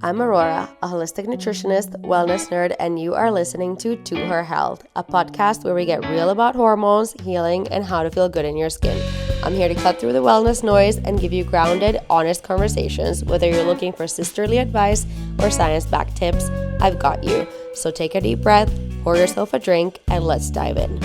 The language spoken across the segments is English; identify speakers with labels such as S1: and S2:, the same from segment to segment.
S1: I'm Aurora, a holistic nutritionist, wellness nerd, and you are listening to Her Health, a podcast where we get real about hormones, healing, and how to feel good in your skin. I'm here to cut through the wellness noise and give you grounded, honest conversations. Whether you're looking for sisterly advice or science-backed tips, I've got you. So take a deep breath, pour yourself a drink, and let's dive in.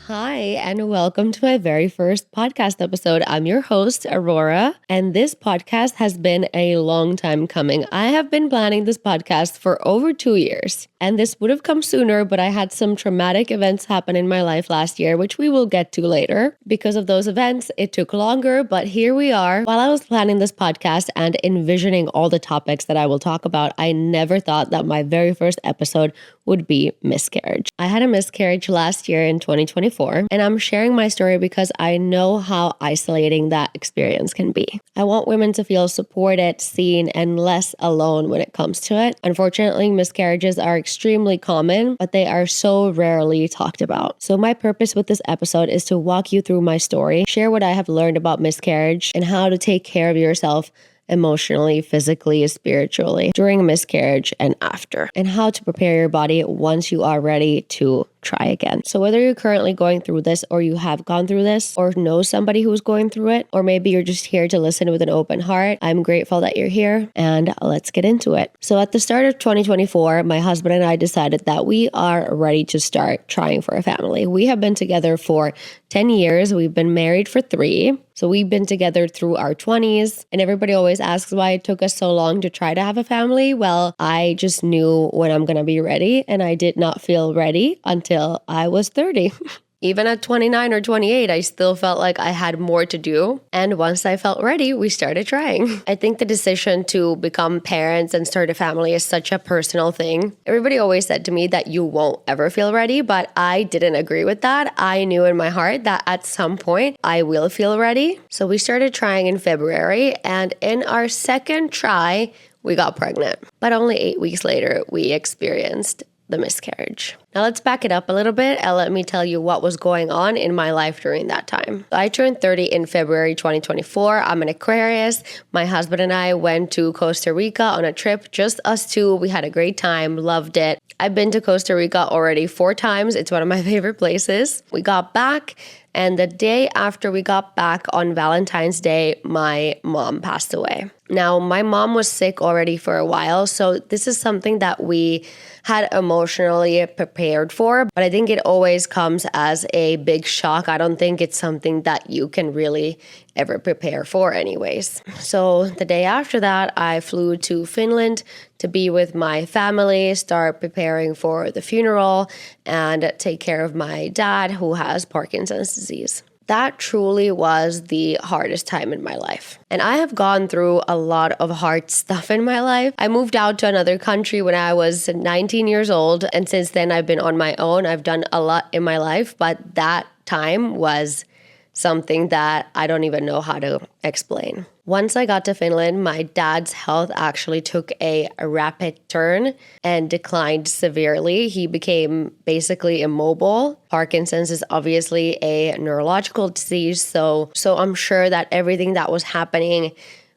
S1: Hi, and welcome to my very first podcast episode. I'm your host, Aurora, and this podcast has been a long time coming. I have been planning this podcast for over 2 years, and this would have come sooner, but I had some traumatic events happen in my life last year, which we will get to later. Because of those events, it took longer, but here we are. While I was planning this podcast and envisioning all the topics that I will talk about, I never thought that my very first episode would be miscarriage. I had a miscarriage last year in 2024, and I'm sharing my story because I know how isolating that experience can be. I want women to feel supported, seen, and less alone when it comes to it. Unfortunately, miscarriages are extremely common, but they are so rarely talked about. So my purpose with this episode is to walk you through my story, share what I have learned about miscarriage, and how to take care of yourself emotionally, physically, spiritually during a miscarriage and after, and how to prepare your body once you are ready to try again. So whether you're currently going through this or you have gone through this or know somebody who's going through it, or maybe you're just here to listen with an open heart, I'm grateful that you're here, and let's get into it. So at the start of 2024, my husband and I decided that we are ready to start trying for a family. We have been together for 10 years. We've been married for 3. So we've been together through our 20s, and everybody always asks why it took us so long to try to have a family. Well, I just knew when I'm going to be ready, and I did not feel ready until I was 30. Even at 29 or 28, I still felt like I had more to do. And once I felt ready, we started trying. I think the decision to become parents and start a family is such a personal thing. Everybody always said to me that you won't ever feel ready, but I didn't agree with that. I knew in my heart that at some point I will feel ready. So we started trying in February, and in our second try, we got pregnant. But only 8 weeks later, we experienced the miscarriage. Now let's back it up a little bit and let me tell you what was going on in my life during that time. I turned 30 in February 2024. I'm an Aquarius. My husband and I went to Costa Rica on a trip, just us two. We had a great time, loved it. I've been to Costa Rica already 4 times. It's one of my favorite places. We got back, and the day after we got back on Valentine's Day, my mom passed away. Now, my mom was sick already for a while, so this is something that we had emotionally prepared for, but I think it always comes as a big shock. I don't think it's something that you can really ever prepare for anyways. So the day after that, I flew to Finland to be with my family, start preparing for the funeral, and take care of my dad who has Parkinson's disease. That truly was the hardest time in my life. And I have gone through a lot of hard stuff in my life. I moved out to another country when I was 19 years old. And since then, I've been on my own. I've done a lot in my life. But that time was something that I don't even know how to explain. Once I got to Finland, my dad's health actually took a rapid turn and declined severely. He became basically immobile. Parkinson's is obviously a neurological disease, so I'm sure that everything that was happening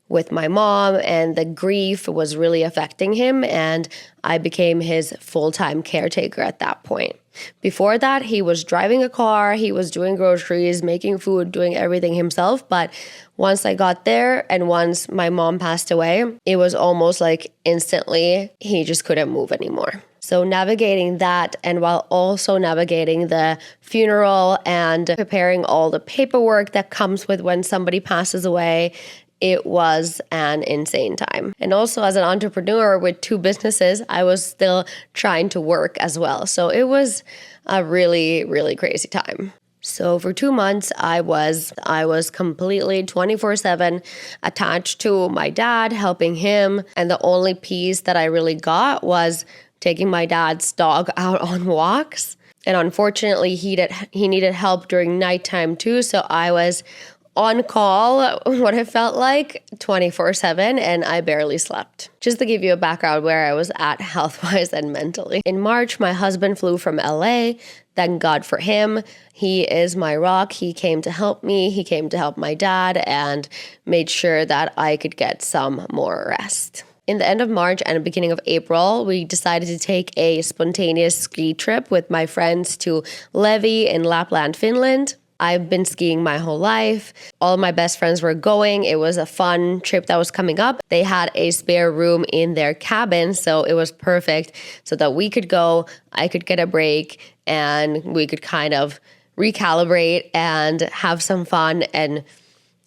S1: with my mom and the grief was really affecting him, and I became his full-time caretaker at that point. Before that, he was driving a car, he was doing groceries, making food, doing everything himself. But once I got there and once my mom passed away, it was almost like instantly he just couldn't move anymore. So navigating that, and while also navigating the funeral and preparing all the paperwork that comes with when somebody passes away, it was an insane time. And also as an entrepreneur with 2 businesses, I was still trying to work as well. So it was a really, really crazy time. So for 2 months, I was completely 24/7 attached to my dad, helping him. And the only peace that I really got was taking my dad's dog out on walks. And unfortunately, he needed help during nighttime too. So I was on call, what it felt like 24/7, and I barely slept. Just to give you a background where I was at health-wise and mentally. In March, my husband flew from LA. thank God for him. He is my rock. He came to help me. He came to help my dad and made sure that I could get some more rest. In the end of March and the beginning of April, we decided to take a spontaneous ski trip with my friends to Levi in Lapland, Finland. I've been skiing my whole life. All of my best friends were going. It was a fun trip that was coming up. They had a spare room in their cabin, so it was perfect so that we could go, I could get a break, and we could kind of recalibrate and have some fun and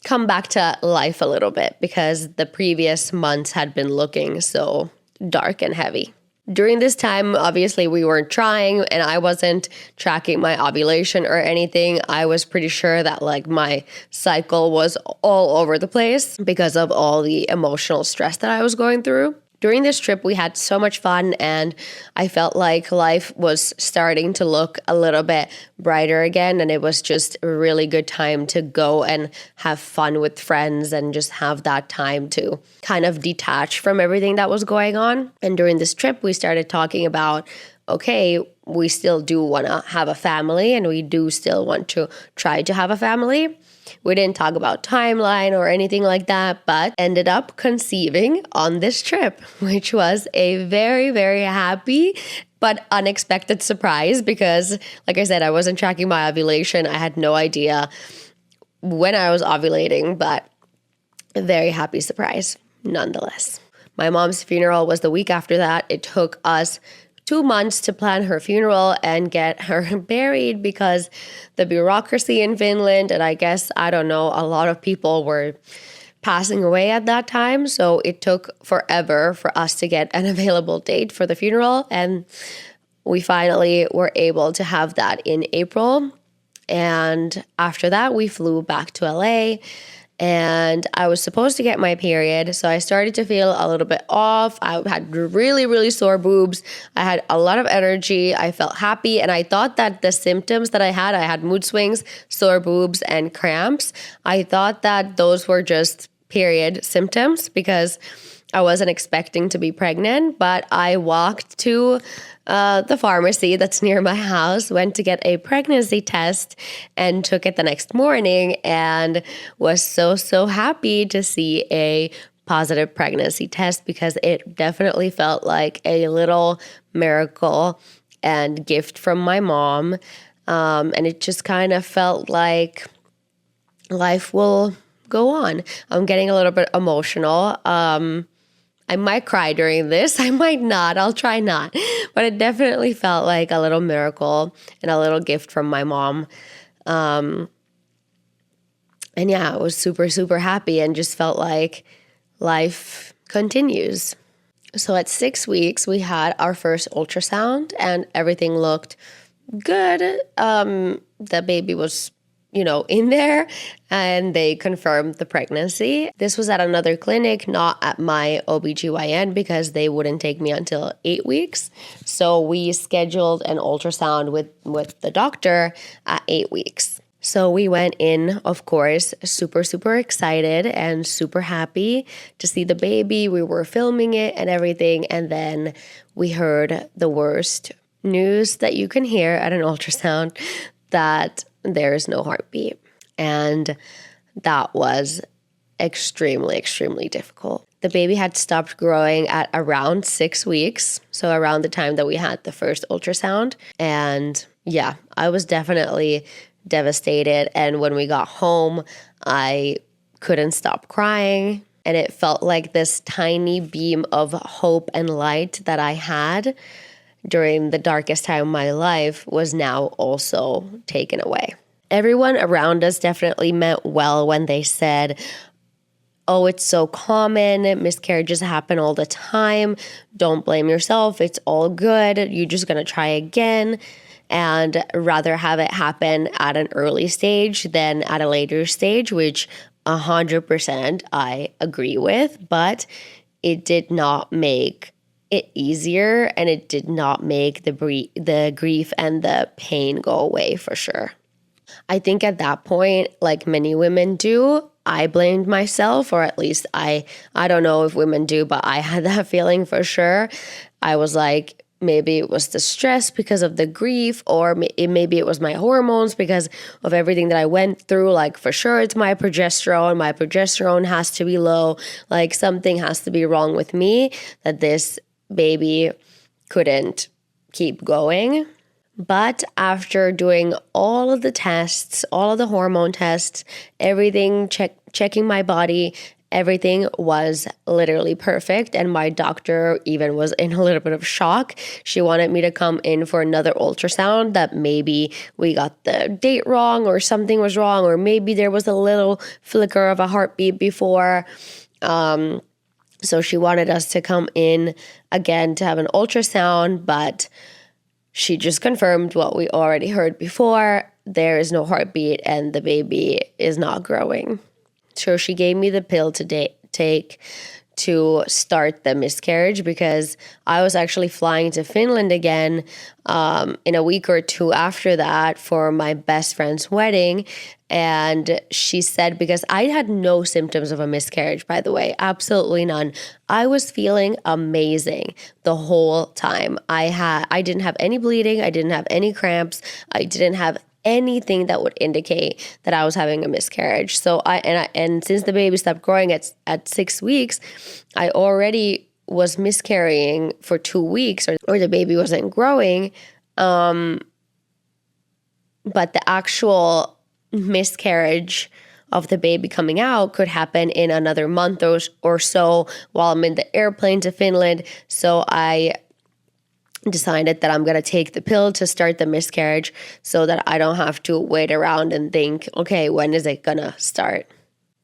S1: come back to life a little bit because the previous months had been looking so dark and heavy. During this time, obviously, we weren't trying and I wasn't tracking my ovulation or anything. I was pretty sure that like my cycle was all over the place because of all the emotional stress that I was going through. During this trip, we had so much fun and I felt like life was starting to look a little bit brighter again. And it was just a really good time to go and have fun with friends and just have that time to kind of detach from everything that was going on. And during this trip, we started talking about, okay, we still do want to have a family and we do still want to try to have a family. We didn't talk about timeline or anything like that, but ended up conceiving on this trip, which was a very, very happy but unexpected surprise because, like I said, I wasn't tracking my ovulation. I had no idea when I was ovulating, but a very happy surprise nonetheless. My mom's funeral was the week after that. It took us 2 months to plan her funeral and get her buried because the bureaucracy in Finland, and I guess, I don't know, a lot of people were passing away at that time. So it took forever for us to get an available date for the funeral. And we finally were able to have that in April. And after that, we flew back to LA. And I was supposed to get my period, so I started to feel a little bit off. I had really, really sore boobs. I had a lot of energy. I felt happy, and I thought that the symptoms that I had mood swings, sore boobs, and cramps. I thought that those were just period symptoms because I wasn't expecting to be pregnant, but I walked to the pharmacy that's near my house, went to get a pregnancy test and took it the next morning and was so happy to see a positive pregnancy test because it definitely felt like a little miracle and gift from my mom. And it just kind of felt like life will go on. I'm getting a little bit emotional. I might cry during this. I might not. I'll try not. But it definitely felt like a little miracle and a little gift from my mom. And yeah, I was super happy and just felt like life continues. So at 6 weeks, we had our first ultrasound and everything looked good. The baby was in there and they confirmed the pregnancy. This was at another clinic, not at my OBGYN because they wouldn't take me until 8 weeks. So we scheduled an ultrasound with the doctor at 8 weeks. So we went in, of course, super excited and super happy to see the baby. We were filming it and everything. And then we heard the worst news that you can hear at an ultrasound, that there is no heartbeat. And that was extremely difficult. The baby had stopped growing at around 6 weeks, so around the time that we had the first ultrasound. And yeah, I was definitely devastated. And when we got home, I couldn't stop crying. And it felt like this tiny beam of hope and light that I had during the darkest time of my life was now also taken away. Everyone around us definitely meant well when they said, oh, it's so common, miscarriages happen all the time, don't blame yourself, it's all good, you're just gonna try again, and rather have it happen at an early stage than at a later stage, which 100% I agree with, but it did not make it easier, and it did not make the grief and the pain go away for sure. I think at that point, like many women do, I blamed myself, or at least I don't know if women do, but I had that feeling for sure. I was like, maybe it was the stress because of the grief, or maybe it was my hormones because of everything that I went through. Like, for sure, it's my progesterone. My progesterone has to be low. Like, something has to be wrong with me that this baby couldn't keep going. But after doing all of the tests, all of the hormone tests, everything, checking my body, everything was literally perfect. And my doctor even was in a little bit of shock. She wanted me to come in for another ultrasound, that maybe we got the date wrong or something was wrong, or maybe there was a little flicker of a heartbeat before. So she wanted us to come in again to have an ultrasound, but she just confirmed what we already heard before. There is no heartbeat and the baby is not growing. So she gave me the pill to take to start the miscarriage, because I was actually flying to Finland again in a week or two after that for my best friend's wedding. And she said, because I had no symptoms of a miscarriage, by the way, absolutely none. I was feeling amazing the whole time. I didn't have any bleeding. I didn't have any cramps. I didn't have anything that would indicate that I was having a miscarriage. So and since the baby stopped growing at 6 weeks, I already was miscarrying for 2 weeks, or the baby wasn't growing. But the actual miscarriage of the baby coming out could happen in another month or so while I'm in the airplane to Finland. So I decided that I'm going to take the pill to start the miscarriage so that I don't have to wait around and think, okay, when is it going to start?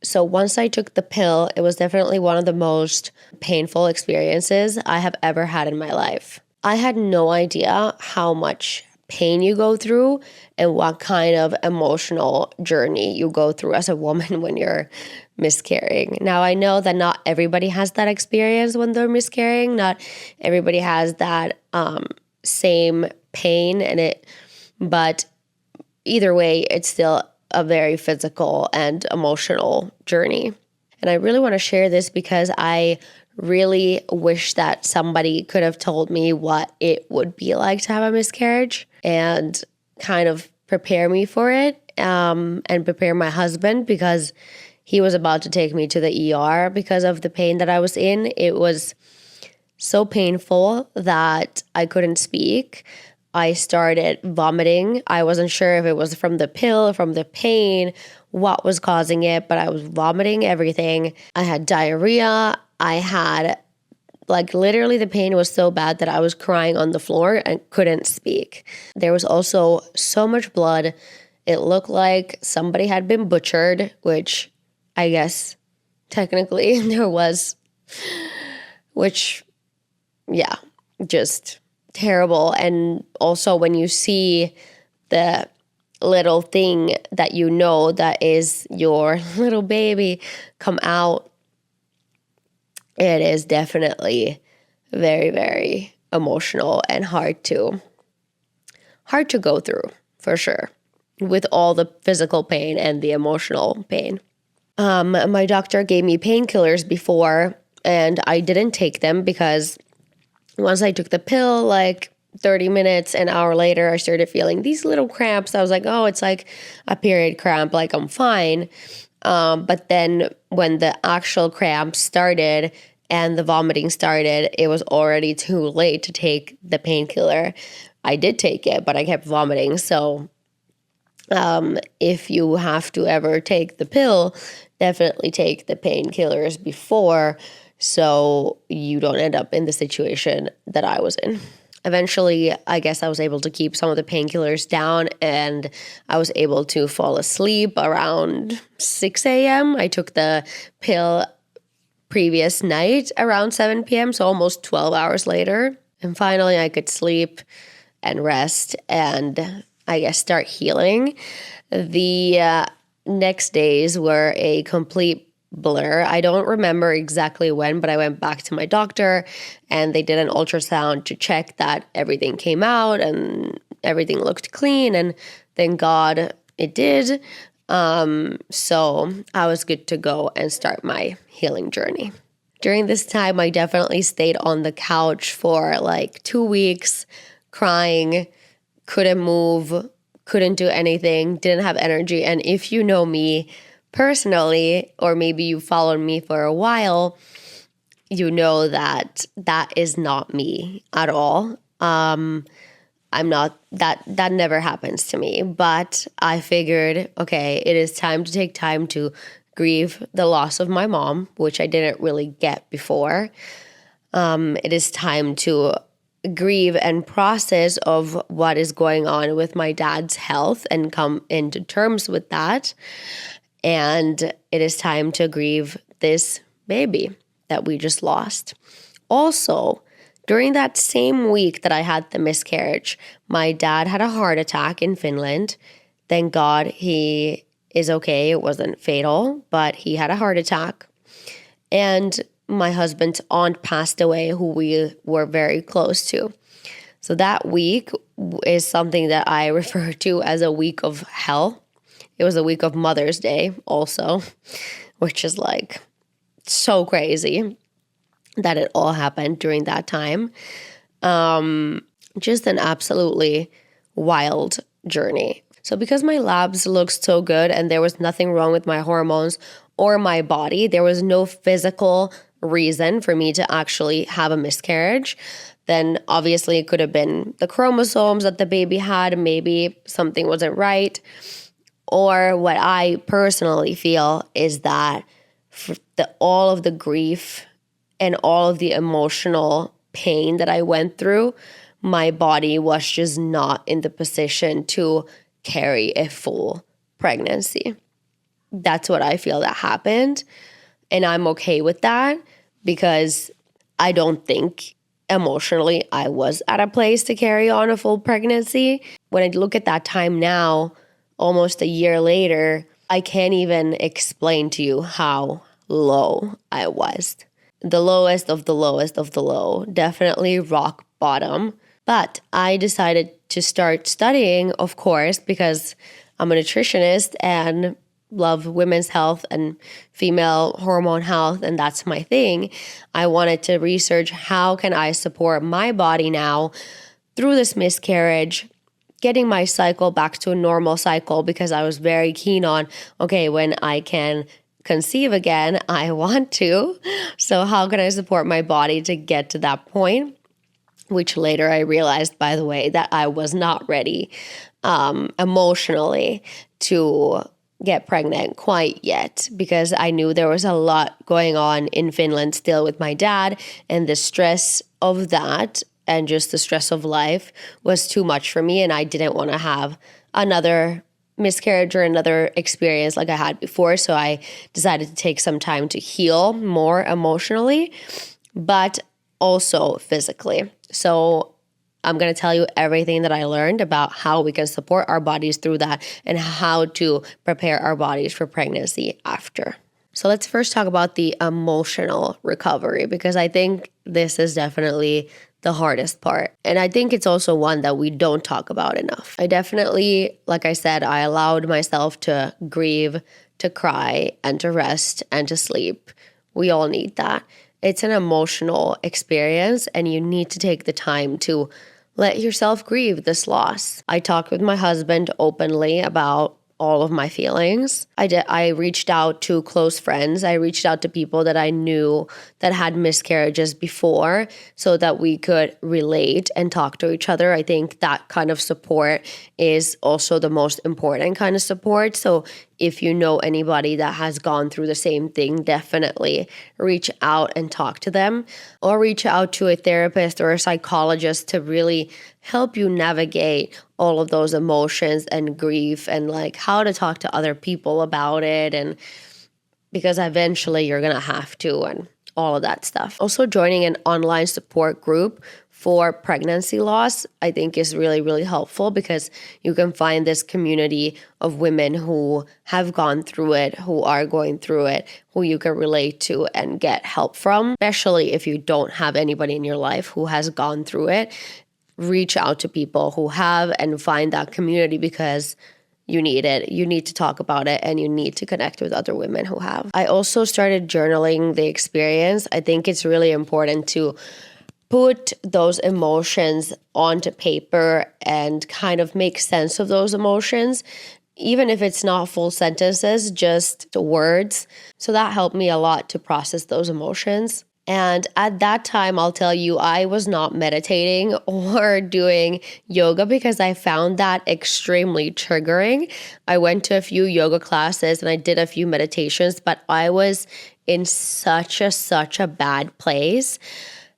S1: So once I took the pill, it was definitely one of the most painful experiences I have ever had in my life. I had no idea how much pain you go through and what kind of emotional journey you go through as a woman when you're miscarrying. Now, I know that not everybody has that experience when they're miscarrying. Not everybody has that same pain but either way, it's still a very physical and emotional journey. And I really want to share this because I really wish that somebody could have told me what it would be like to have a miscarriage and kind of prepare me for it, and prepare my husband, because he was about to take me to the ER because of the pain that I was in. It was so painful that I couldn't speak. I started vomiting. I wasn't sure if it was from the pill, from the pain, what was causing it, but I was vomiting everything. I had diarrhea. I had, literally the pain was so bad that I was crying on the floor and couldn't speak. There was also so much blood. It looked like somebody had been butchered, which I guess technically there was, which, yeah, just terrible. And also when you see the little thing that you know that is your little baby come out, it is definitely very, very emotional and hard to go through, for sure, with all the physical pain and the emotional pain. My doctor gave me painkillers before, and I didn't take them because once I took the pill, 30 minutes, an hour later, I started feeling these little cramps. I was like, oh, it's like a period cramp, I'm fine. But then when the actual cramps started and the vomiting started, it was already too late to take the painkiller. I did take it, but I kept vomiting. So if you have to ever take the pill, definitely take the painkillers before, so you don't end up in the situation that I was in. Eventually, I guess I was able to keep some of the painkillers down, and I was able to fall asleep around 6 a.m. I took the pill previous night around 7 p.m., so almost 12 hours later. And finally, I could sleep and rest and I guess start healing. The next days were a complete blur. I don't remember exactly when, but I went back to my doctor and they did an ultrasound to check that everything came out and everything looked clean, and thank God it did. So I was good to go and start my healing journey. During this time, I definitely stayed on the couch for like 2 weeks, crying, couldn't move, couldn't do anything, didn't have energy. And if you know me personally, or maybe you followed me for a while, you know that that is not me at all. I'm not that never happens to me, but I figured, okay, it is time to take time to grieve the loss of my mom, which I didn't really get before. It is time to grieve and process of what is going on with my dad's health and come into terms with that. And it is time to grieve this baby that we just lost. Also, during that same week that I had the miscarriage, my dad had a heart attack in Finland. Thank God he is okay. It wasn't fatal, but he had a heart attack. And my husband's aunt passed away, who we were very close to. So that week is something that I refer to as a week of hell. It was a week of Mother's Day also, which is like so crazy that it all happened during that time. Just an absolutely wild journey. So because my labs looked so good and there was nothing wrong with my hormones or my body, there was no physical reason for me to actually have a miscarriage. Then obviously it could have been the chromosomes that the baby had. Maybe something wasn't right. Or what I personally feel is that all of the grief and all of the emotional pain that I went through, my body was just not in the position to carry a full pregnancy. That's what I feel that happened. And I'm okay with that because I don't think emotionally I was at a place to carry on a full pregnancy. When I look at that time now, almost a year later, I can't even explain to you how low I was. The lowest of the lowest of the low, definitely rock bottom. But I decided to start studying, of course, because I'm a nutritionist and love women's health and female hormone health, and that's my thing. I wanted to research how can I support my body now through this miscarriage, getting my cycle back to a normal cycle, because I was very keen on, okay, when I can conceive again, I want to. So how can I support my body to get to that point? Which later I realized, by the way, that I was not ready emotionally to get pregnant quite yet, because I knew there was a lot going on in Finland still with my dad, and the stress of that and just the stress of life was too much for me, and I didn't want to have another miscarriage or another experience like I had before. So I decided to take some time to heal more emotionally, but also physically. So I'm going to tell you everything that I learned about how we can support our bodies through that and how to prepare our bodies for pregnancy after. So let's first talk about the emotional recovery, because I think this is definitely the hardest part. And I think it's also one that we don't talk about enough. I definitely, like I said, I allowed myself to grieve, to cry, and to rest, and to sleep. We all need that. It's an emotional experience, and you need to take the time to let yourself grieve this loss. I talked with my husband openly about all of my feelings. I reached out to close friends. I reached out to people that I knew that had miscarriages before, so that we could relate and talk to each other. I think that kind of support is also the most important kind of support. So if you know anybody that has gone through the same thing, definitely reach out and talk to them, or reach out to a therapist or a psychologist to really help you navigate all of those emotions and grief, and like how to talk to other people about it, and because eventually you're gonna have to, and all of that stuff. Also, joining an online support group for pregnancy loss, I think is really, really helpful, because you can find this community of women who have gone through it, who are going through it, who you can relate to and get help from, especially if you don't have anybody in your life who has gone through it. Reach out to people who have and find that community, because you need it. You need to talk about it, and you need to connect with other women who have. I also started journaling the experience. I think it's really important to put those emotions onto paper and kind of make sense of those emotions, even if it's not full sentences, just words. So that helped me a lot to process those emotions. And at that time, I'll tell you, I was not meditating or doing yoga because I found that extremely triggering. I went to a few yoga classes and I did a few meditations, but I was in such a bad place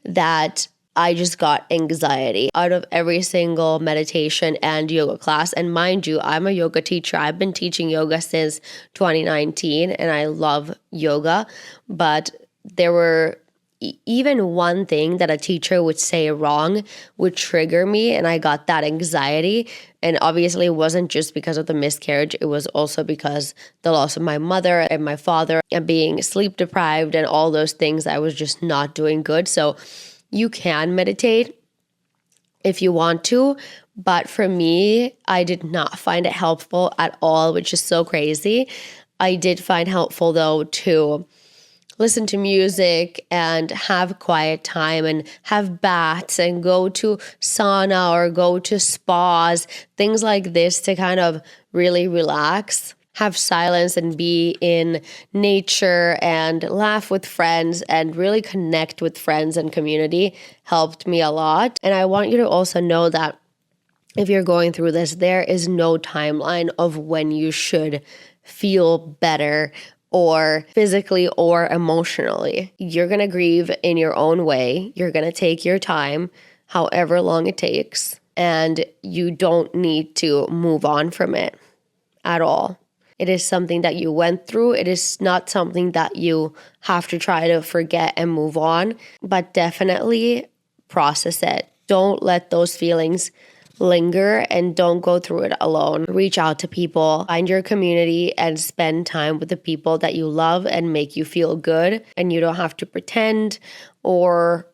S1: that I just got anxiety out of every single meditation and yoga class. And mind you, I'm a yoga teacher. I've been teaching yoga since 2019 and I love yoga. But there were even one thing that a teacher would say wrong would trigger me, and I got that anxiety. And obviously it wasn't just because of the miscarriage, it was also because the loss of my mother and my father and being sleep deprived and all those things. I was just not doing good. So you can meditate if you want to, but for me, I did not find it helpful at all, which is so crazy. I did find helpful though to listen to music and have quiet time and have baths and go to sauna or go to spas, things like this to kind of really relax, have silence and be in nature and laugh with friends and really connect with friends and community helped me a lot. And I want you to also know that if you're going through this, there is no timeline of when you should feel better or physically or emotionally. You're going to grieve in your own way. You're going to take your time, however long it takes, and you don't need to move on from it at all. It is something that you went through. It is not something that you have to try to forget and move on, but definitely process it. Don't let those feelings linger and don't go through it alone. Reach out to people, find your community, and spend time with the people that you love and make you feel good. And you don't have to pretend or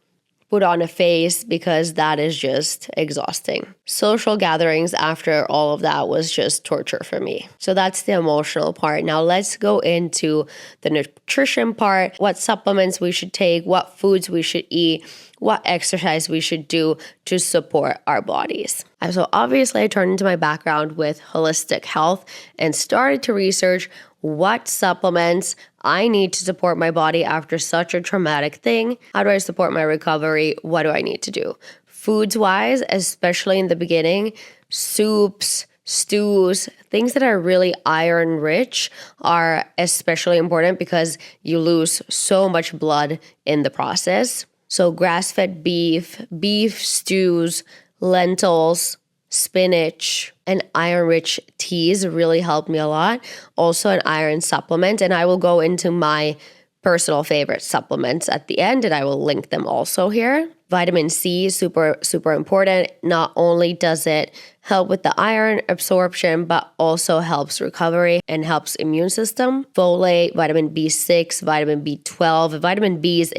S1: put on a face because that is just exhausting. Social gatherings after all of that was just torture for me. So that's the emotional part. Now let's go into the nutrition part, what supplements we should take, what foods we should eat, what exercise we should do to support our bodies. So obviously I turned into my background with holistic health and started to research what supplements I need to support my body after such a traumatic thing. How do I support my recovery? What do I need to do? Foods wise, especially in the beginning, soups, stews, things that are really iron rich are especially important because you lose so much blood in the process. So grass-fed beef stews, lentils, spinach, and iron-rich teas really helped me a lot. Also an iron supplement, and I will go into my personal favorite supplements at the end, and I will link them also here. Vitamin C is super important. Not only does it help with the iron absorption, but also helps recovery and helps immune system. Folate, vitamin B6, vitamin B12, vitamin Bs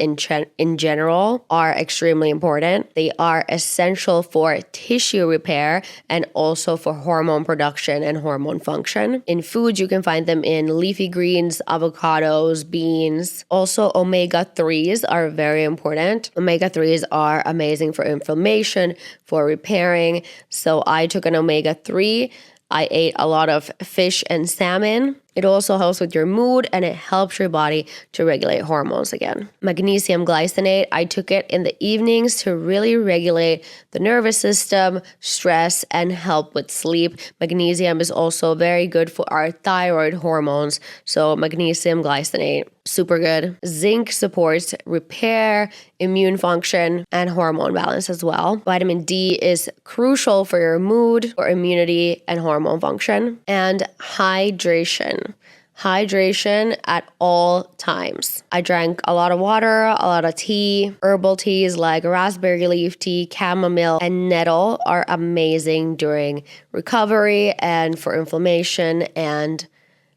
S1: in general are extremely important. They are essential for tissue repair and also for hormone production and hormone function. In foods, you can find them in leafy greens, avocados, beans. Also, omega-3s are very important. Omega-3s are amazing for inflammation, for repairing. So I took an omega-3. I ate a lot of fish and salmon. It also helps with your mood and it helps your body to regulate hormones again. Magnesium glycinate, I took it in the evenings to really regulate the nervous system, stress, and help with sleep. Magnesium is also very good for our thyroid hormones. So magnesium glycinate, super good. Zinc supports repair, immune function, and hormone balance as well. Vitamin D is crucial for your mood, for immunity, and hormone function. And hydration. Hydration at all times. I drank a lot of water, a lot of tea. Herbal teas like raspberry leaf tea, chamomile, and nettle are amazing during recovery and for inflammation and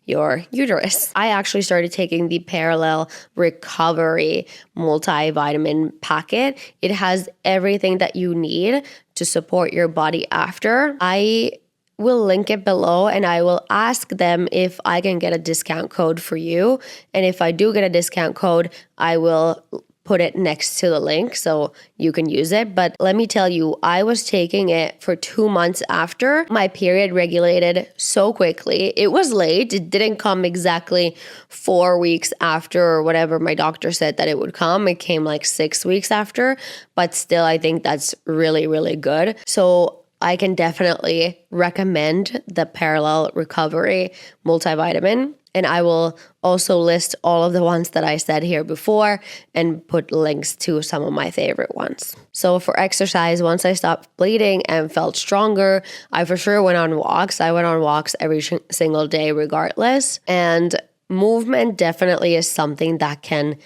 S1: your uterus. I actually started taking the Parallel Recovery multivitamin packet. It has everything that you need to support your body after. I will link it below, and I will ask them if I can get a discount code for you. And if I do get a discount code, I will put it next to the link so you can use it. But let me tell you, I was taking it for 2 months after my period regulated so quickly. It was late. It didn't come exactly 4 weeks after or whatever my doctor said that it would come. It came like 6 weeks after, but still I think that's really, really good. So I can definitely recommend the Parallel Recovery multivitamin. And I will also list all of the ones that I said here before and put links to some of my favorite ones. So for exercise, once I stopped bleeding and felt stronger, I for sure went on walks. I went on walks every single day regardless. And movement definitely is something that can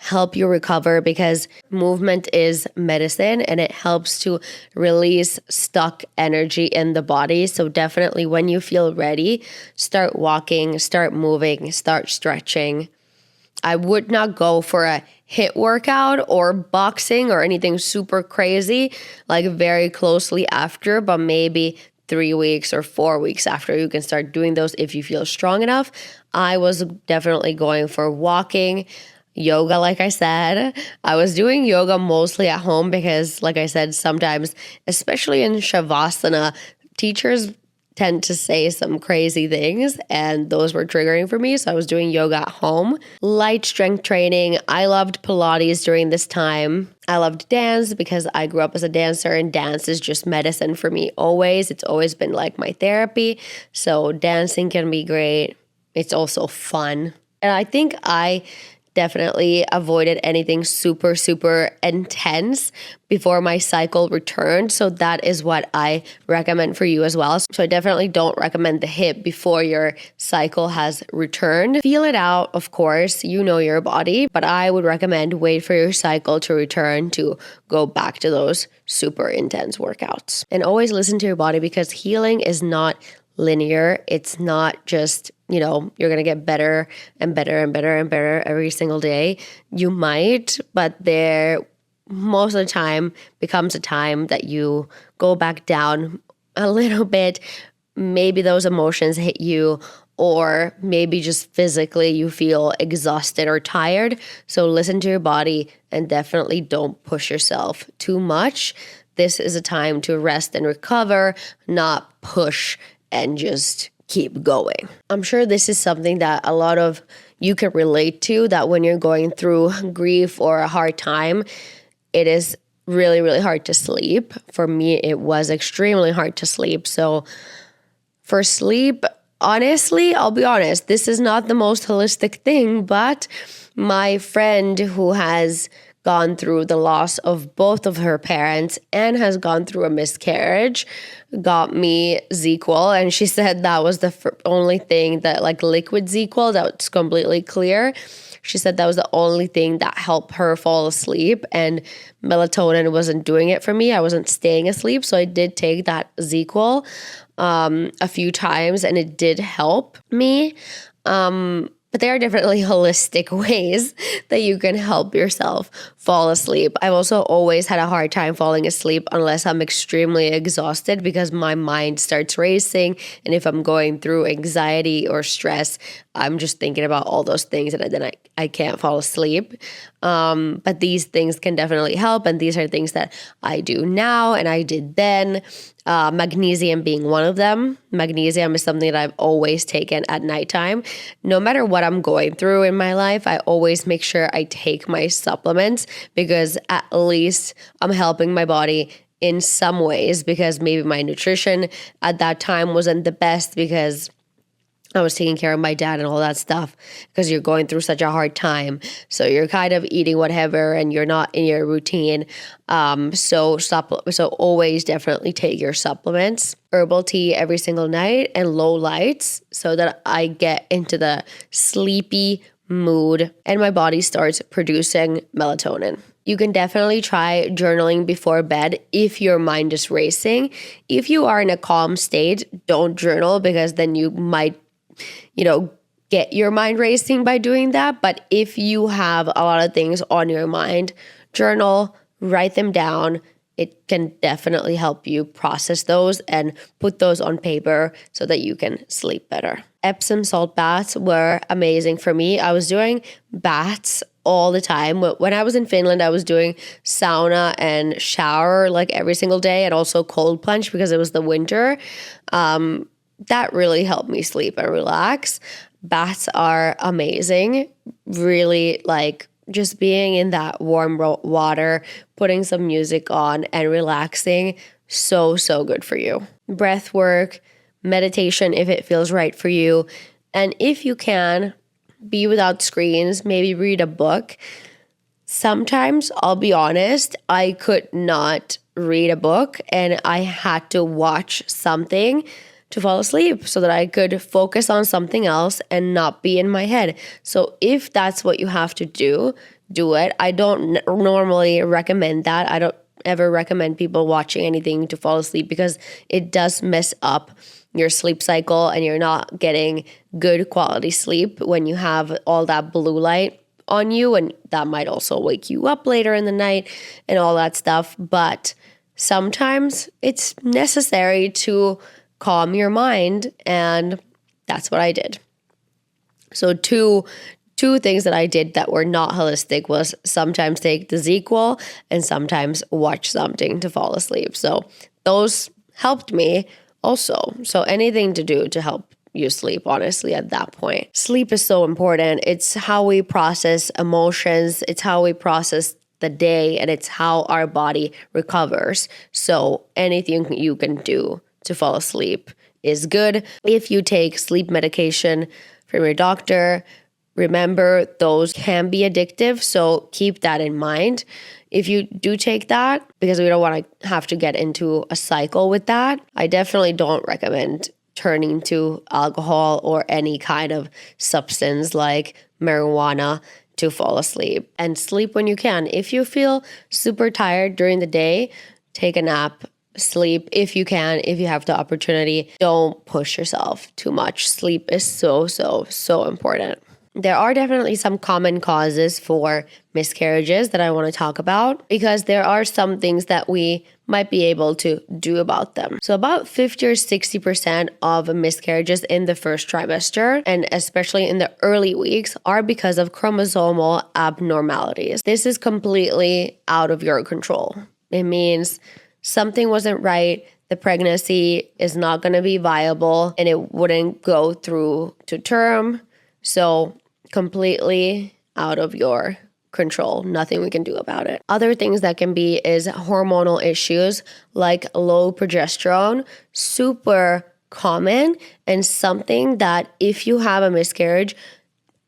S1: help you recover, because movement is medicine and it helps to release stuck energy in the body. So definitely when you feel ready, start walking, start moving, start stretching. I would not go for a HIIT workout or boxing or anything super crazy, like very closely after, but maybe 3 weeks or 4 weeks after you can start doing those if you feel strong enough. I was definitely going for walking. Yoga, like I said, I was doing yoga mostly at home because, like I said, sometimes, especially in Shavasana, teachers tend to say some crazy things and those were triggering for me. So I was doing yoga at home. Light strength training. I loved Pilates during this time. I loved dance because I grew up as a dancer, and dance is just medicine for me always. It's always been like my therapy. So dancing can be great. It's also fun. And I think I definitely avoided anything super, super intense before my cycle returned. So that is what I recommend for you as well. So I definitely don't recommend the HIIT before your cycle has returned. Feel it out, of course, you know your body, but I would recommend wait for your cycle to return to go back to those super intense workouts. And always listen to your body, because healing is not linear. It's not just, you're going to get better and better and better and better every single day. You might, but there most of the time becomes a time that you go back down a little bit. Maybe those emotions hit you, or maybe just physically you feel exhausted or tired. So listen to your body and definitely don't push yourself too much. This is a time to rest and recover, not push and just keep going. I'm sure this is something that a lot of you can relate to, that when you're going through grief or a hard time, it is really, really hard to sleep. For me, it was extremely hard to sleep. So for sleep, honestly, I'll be honest, this is not the most holistic thing, but my friend who has gone through the loss of both of her parents and has gone through a miscarriage got me ZzzQuil, and she said that was the only thing that, like liquid ZzzQuil, that's completely clear. She said that was the only thing that helped her fall asleep, and melatonin wasn't doing it for me. I wasn't staying asleep, so I did take that ZzzQuil a few times, and it did help me. But there are definitely holistic ways that you can help yourself fall asleep. I've also always had a hard time falling asleep unless I'm extremely exhausted, because my mind starts racing. And if I'm going through anxiety or stress, I'm just thinking about all those things, and then I can't fall asleep. But these things can definitely help. And these are things that I do now and I did then. Magnesium being one of them. Magnesium is something that I've always taken at nighttime. No matter what I'm going through in my life, I always make sure I take my supplements, because at least I'm helping my body in some ways, because maybe my nutrition at that time wasn't the best because I was taking care of my dad and all that stuff, because you're going through such a hard time. So you're kind of eating whatever and you're not in your routine. So always definitely take your supplements. Herbal tea every single night and low lights, so that I get into the sleepy mood and my body starts producing melatonin. You can definitely try journaling before bed if your mind is racing. If you are in a calm state, don't journal, because then you might get your mind racing by doing that. But if you have a lot of things on your mind, journal, write them down. it can definitely help you process those and put those on paper so that you can sleep better. Epsom salt baths were amazing for me. I was doing baths all the time. When I was in Finland, I was doing sauna and shower like every single day, and also cold plunge because it was the winter. That really helped me sleep and relax. Baths are amazing. Really, like just being in that warm water, putting some music on and relaxing, so good for you. Breath work, meditation if it feels right for you. And if you can, be without screens, maybe read a book. Sometimes, I'll be honest, I could not read a book and I had to watch something to fall asleep so that I could focus on something else and not be in my head. So if that's what you have to do, do it. I don't normally recommend that. I don't ever recommend people watching anything to fall asleep because it does mess up your sleep cycle and you're not getting good quality sleep when you have all that blue light on you, and that might also wake you up later in the night and all that stuff. But sometimes it's necessary to calm your mind, and that's what I did. So two things that I did that were not holistic was sometimes take the ZQL and sometimes watch something to fall asleep. So those helped me also. So anything to do to help you sleep, honestly, at that point. Sleep is so important. It's how we process emotions. It's how we process the day, and it's how our body recovers. So anything you can do to fall asleep is good. If you take sleep medication from your doctor, remember those can be addictive, so keep that in mind. If you do take that, because we don't want to have to get into a cycle with that, I definitely don't recommend turning to alcohol or any kind of substance like marijuana to fall asleep. And sleep when you can. If you feel super tired during the day, take a nap. Sleep if you can, if you have the opportunity. Don't push yourself too much. Sleep is so important. There are definitely some common causes for miscarriages that I want to talk about because there are some things that we might be able to do about them. So about 50 or 60% of miscarriages in the first trimester, and especially in the early weeks, are because of chromosomal abnormalities. This is completely out of your control. It means something wasn't right, the pregnancy is not going to be viable, and it wouldn't go through to term. So completely out of your control. Nothing we can do about it. Other things that can be is hormonal issues like low progesterone, super common, and something that if you have a miscarriage,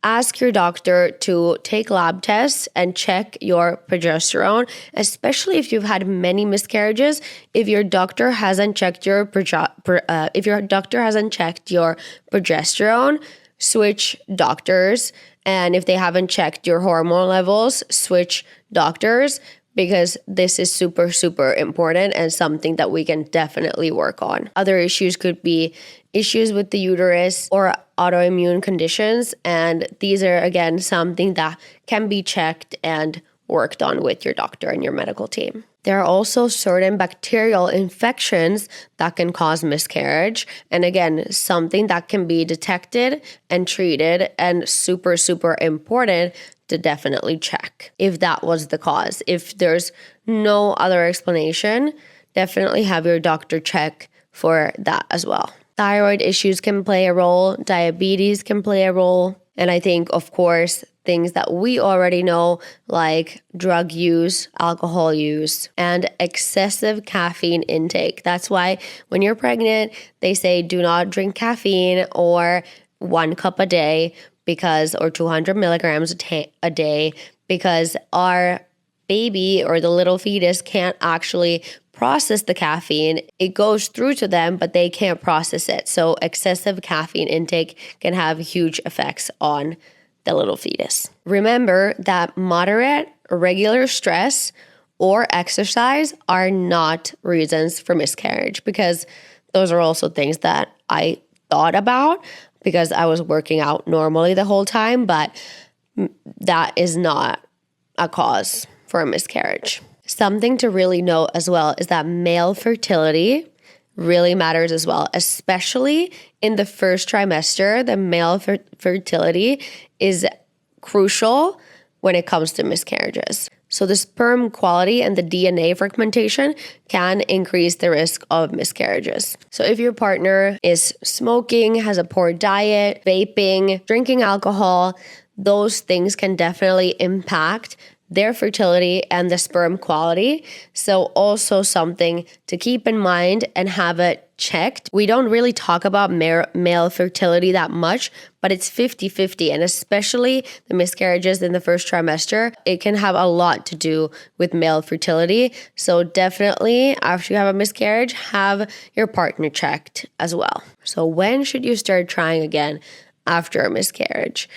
S1: ask your doctor to take lab tests and check your progesterone, especially if you've had many miscarriages. If your doctor hasn't checked your progesterone, switch doctors. And if they haven't checked your hormone levels, switch doctors, because this is super important and something that we can definitely work on. Other issues could be issues with the uterus or autoimmune conditions. And these are, again, something that can be checked and worked on with your doctor and your medical team. There are also certain bacterial infections that can cause miscarriage. And again, something that can be detected and treated, and super important to definitely check if that was the cause. If there's no other explanation, definitely have your doctor check for that as well. Thyroid issues can play a role. Diabetes can play a role. And I think, of course, things that we already know, like drug use, alcohol use, and excessive caffeine intake. That's why when you're pregnant, they say do not drink caffeine or 1 cup a day or 200 milligrams a day, because our baby or the little fetus can't actually process the caffeine. It goes through to them, but they can't process it. So excessive caffeine intake can have huge effects on the little fetus. Remember that moderate, regular stress or exercise are not reasons for miscarriage, because those are also things that I thought about because I was working out normally the whole time, but that is not a cause for a miscarriage. Something to really note as well is that male fertility really matters as well, especially in the first trimester. The male fertility is crucial when it comes to miscarriages. So the sperm quality and the DNA fragmentation can increase the risk of miscarriages. So if your partner is smoking, has a poor diet, vaping, drinking alcohol, those things can definitely impact their fertility and the sperm quality. So also something to keep in mind and have it checked. We don't really talk about male fertility that much, but it's 50-50. And especially the miscarriages in the first trimester, it can have a lot to do with male fertility. So definitely after you have a miscarriage, have your partner checked as well. So when should you start trying again after a miscarriage?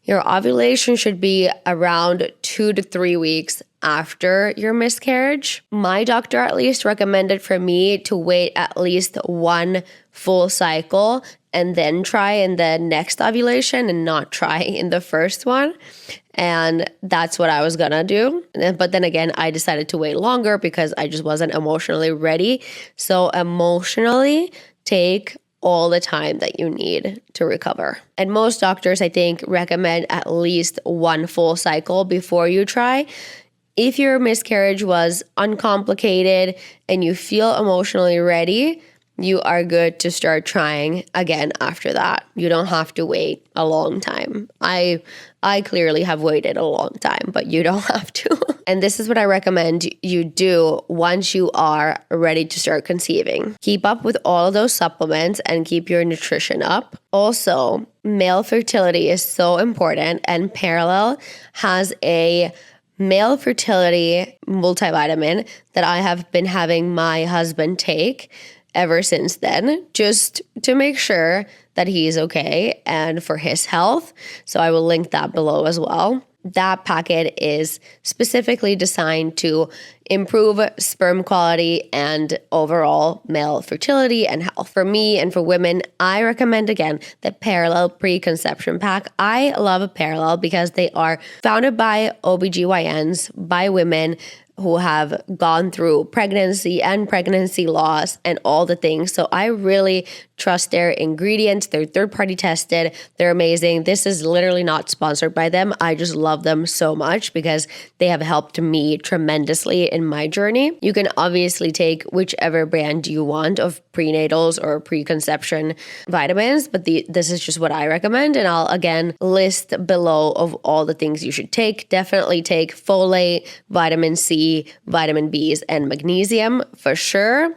S1: Your ovulation should be around 2 to 3 weeks after your miscarriage. My doctor at least recommended for me to wait at least 1 full cycle and then try in the next ovulation and not try in the first one. And that's what I was gonna do. But then again, I decided to wait longer because I just wasn't emotionally ready. So emotionally, take all the time that you need to recover. And most doctors, I think, recommend at least 1 full cycle before you try. If your miscarriage was uncomplicated and you feel emotionally ready, you are good to start trying again after that. You don't have to wait a long time. I clearly have waited a long time, but you don't have to. And this is what I recommend you do once you are ready to start conceiving. Keep up with all of those supplements and keep your nutrition up. Also, male fertility is so important, and Parallel has a male fertility multivitamin that I have been having my husband take ever since then, just to make sure that he's okay and for his health. So I will link that below as well. That packet is specifically designed to improve sperm quality and overall male fertility and health. For me and for women, I recommend again the Parallel Preconception Pack. I love Parallel because they are founded by OBGYNs, by women who have gone through pregnancy and pregnancy loss and all the things. So I really trust their ingredients. They're third-party tested. They're amazing. This is literally not sponsored by them. I just love them so much because they have helped me tremendously in my journey. You can obviously take whichever brand you want of prenatals or preconception vitamins, but this is just what I recommend. And I'll again list below of all the things you should take. Definitely take folate, vitamin C, vitamin Bs, and magnesium for sure.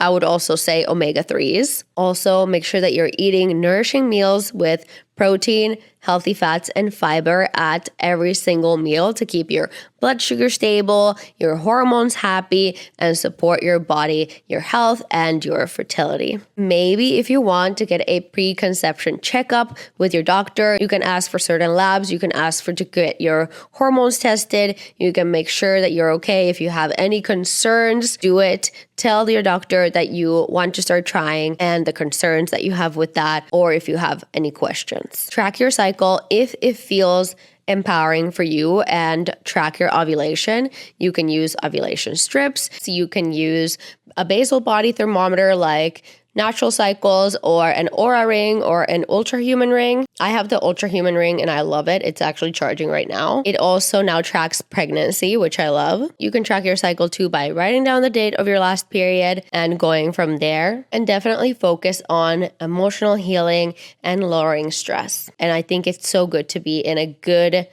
S1: I would also say omega-3s. Also, make sure that you're eating nourishing meals with protein, healthy fats, and fiber at every single meal to keep your blood sugar stable, your hormones happy, and support your body, your health, and your fertility. Maybe if you want to get a preconception checkup with your doctor, you can ask for certain labs. You can ask to get your hormones tested. You can make sure that you're okay. If you have any concerns, do it. Tell your doctor that you want to start trying and the concerns that you have with that, or if you have any questions. Track your cycle if it feels empowering for you, and track your ovulation. You can use ovulation strips. So you can use a basal body thermometer like Natural Cycles or an Oura ring or an Ultrahuman ring. I have the Ultrahuman ring and I love it. It's actually charging right now. It also now tracks pregnancy, which I love. You can track your cycle too by writing down the date of your last period and going from there. And definitely focus on emotional healing and lowering stress. And I think it's so good to be in a good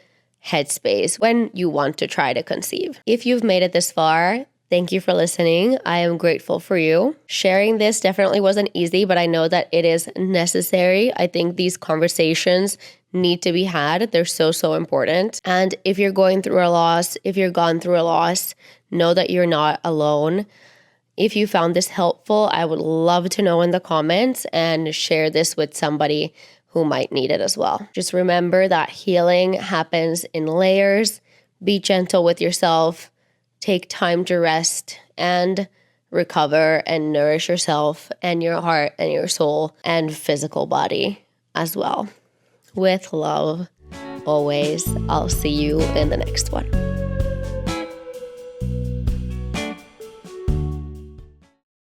S1: headspace when you want to try to conceive. If you've made it this far, thank you for listening. I am grateful for you. Sharing this definitely wasn't easy, but I know that it is necessary. I think these conversations need to be had. They're so, so important. And if you're going through a loss, if you're gone through a loss, know that you're not alone. If you found this helpful, I would love to know in the comments and share this with somebody who might need it as well. Just remember that healing happens in layers. Be gentle with yourself. Take time to rest and recover and nourish yourself and your heart and your soul and physical body as well. With love, always. I'll see you in the next one.